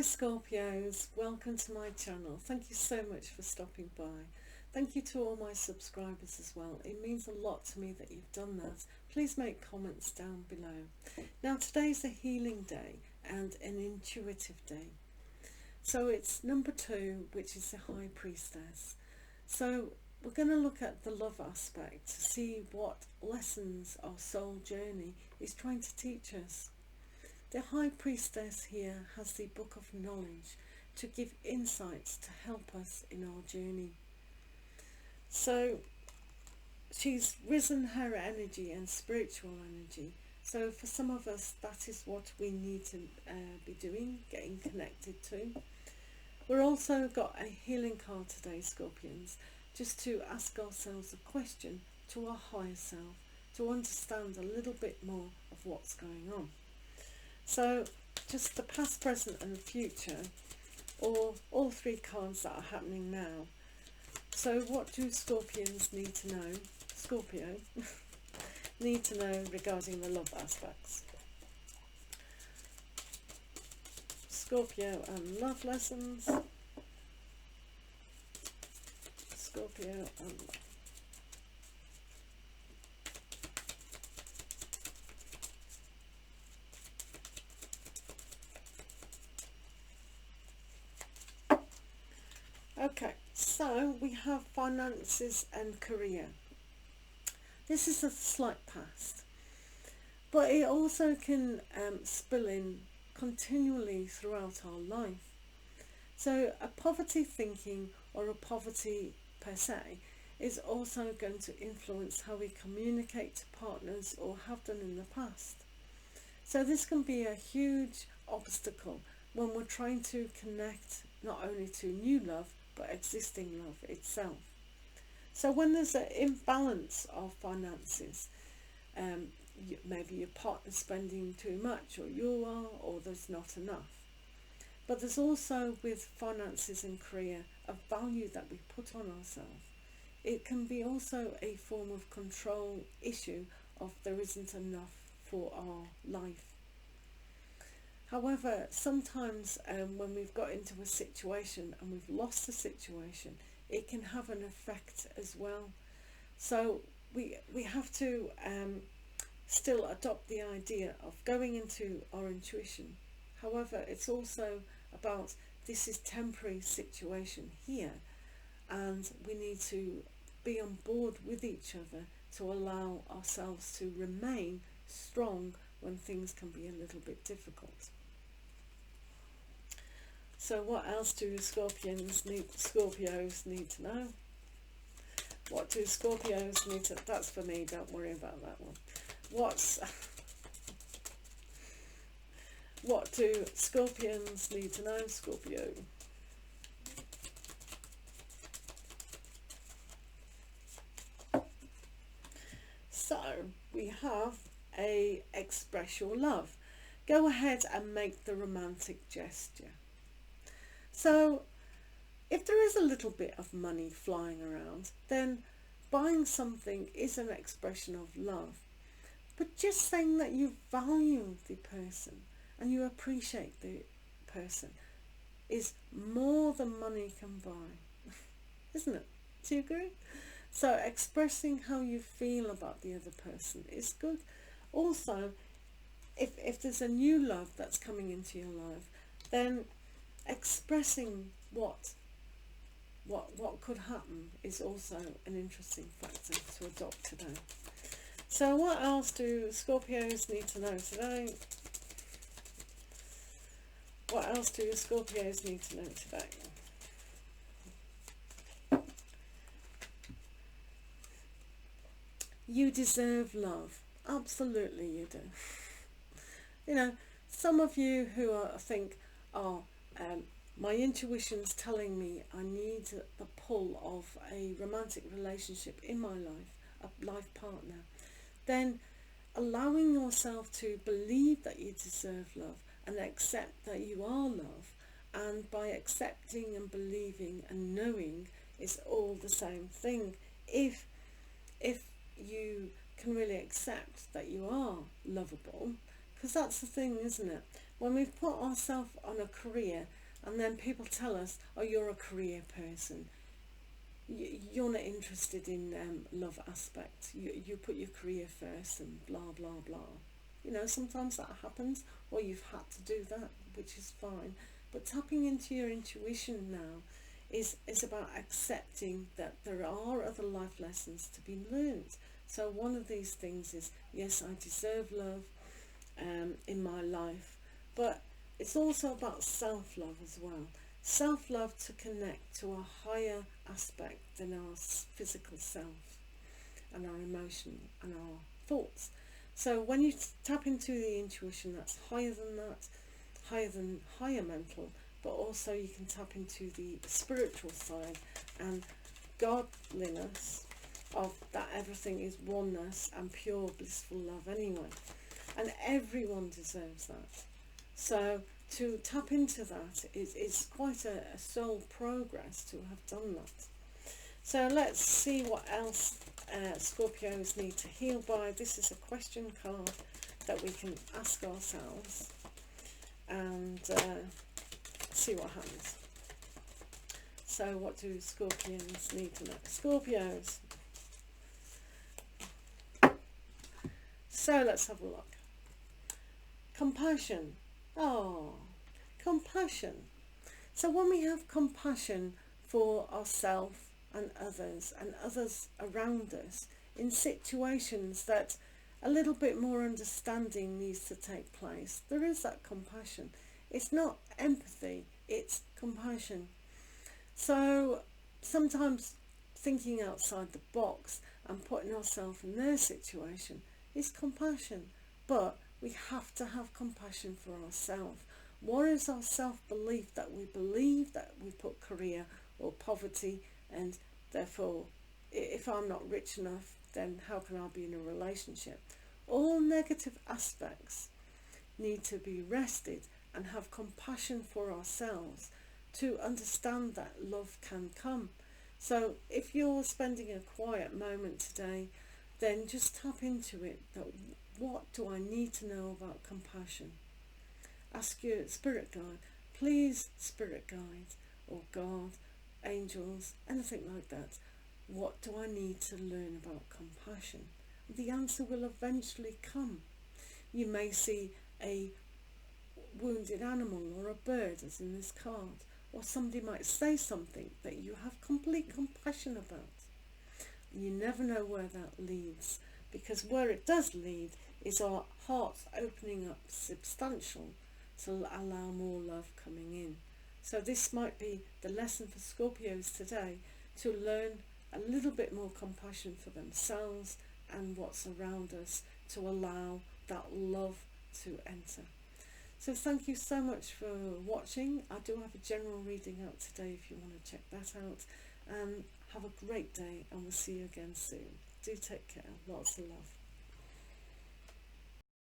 Hi Scorpios, welcome to my channel. Thank you so much for stopping by. Thank you to all my subscribers as well. It means a lot to me that you've done that. Please make comments down below. Now today's a healing day and an intuitive day. So it's number 2, which is the High Priestess. So we're going to look at the love aspect to see what lessons our soul journey is trying to teach us. The High Priestess here has the Book of Knowledge to give insights to help us in our journey. So she's risen her energy and spiritual energy. So for some of us, that is what we need to be doing, getting connected to. We're also got a healing card today, Scorpions, just to ask ourselves a question to our higher self, to understand a little bit more of what's going on. So just the past, present and future, or all 3 cards that are happening now. So what do Scorpions need to know, Scorpio, need to know regarding the love aspects? Scorpio and love lessons. Scorpio and love. Okay, so we have finances and career. This is a slight past, but it also can spill in continually throughout our life. So a poverty thinking or a poverty per se is also going to influence how we communicate to partners or have done in the past. So this can be a huge obstacle when we're trying to connect not only to new love but existing love itself. So when there's an imbalance of finances, maybe your partner's spending too much, or you are, or there's not enough. But there's also, with finances and career, a value that we put on ourselves. It can be also a form of control issue of there isn't enough for our life. However, sometimes when we've got into a situation and we've lost the situation, it can have an effect as well. So we have to still adopt the idea of going into our intuition. However, it's also about this is temporary situation here, and we need to be on board with each other to allow ourselves to remain strong when things can be a little bit difficult. So what else do Scorpios need to know? What do Scorpios need to... That's for me, don't worry about that one. What do Scorpions need to know, Scorpio? So we have a express your love. Go ahead and make the romantic gesture. So if there is a little bit of money flying around, then buying something is an expression of love. But just saying that you value the person and you appreciate the person is more than money can buy, isn't it? Do you agree? So expressing how you feel about the other person is good. Also, if there's a new love that's coming into your life, then expressing what could happen is also an interesting factor to adopt today. So what else do Scorpios need to know today? What else do Scorpios need to know today? You deserve love. Absolutely you do. You know, some of you who think, oh, my intuition's telling me I need the pull of a romantic relationship in my life, a life partner, then allowing yourself to believe that you deserve love and accept that you are love, and by accepting and believing and knowing is all the same thing. If you can really accept that you are lovable, because that's the thing, isn't it? when we've put ourselves on a career and then people tell us, oh, you're a career person, you're not interested in love aspect, you put your career first and blah blah blah. You know, sometimes that happens, or you've had to do that, which is fine. But tapping into your intuition now is about accepting that there are other life lessons to be learned. So one of these things is, yes, I deserve love in my life, but it's also about self-love as well. Self-love to connect to a higher aspect than our physical self and our emotion and our thoughts. So when you tap into the intuition, that's higher than that, higher mental, but also you can tap into the spiritual side and godliness of that everything is oneness and pure blissful love anyway. And everyone deserves that. So to tap into that is quite a soul progress to have done that. So let's see what else Scorpios need to heal by. This is a question card that we can ask ourselves and see what happens. So what do Scorpions need to know? Scorpios. So let's have a look. Compassion. Oh, compassion. So when we have compassion for ourselves and others around us in situations that a little bit more understanding needs to take place, there is that compassion. It's not empathy, it's compassion. So sometimes thinking outside the box and putting ourselves in their situation is compassion, but we have to have compassion for ourselves. What is our self-belief that we believe that we put career or poverty, and therefore if I'm not rich enough, then how can I be in a relationship? All negative aspects need to be rested and have compassion for ourselves to understand that love can come. So if you're spending a quiet moment today, then just tap into it, that what do I need to know about compassion? Ask your spirit guide, please, spirit guide or God, angels, anything like that, what do I need to learn about compassion? The answer will eventually come. You may see a wounded animal or a bird, as in this card, or somebody might say something that you have complete compassion about. You never know where that leads, because where it does lead is our hearts opening up substantial to allow more love coming in. So this might be the lesson for Scorpios today, to learn a little bit more compassion for themselves and what's around us, to allow that love to enter. So thank you so much for watching. I do have a general reading out today if you want to check that out. Have a great day, and we'll see you again soon. Do take care. Lots of love.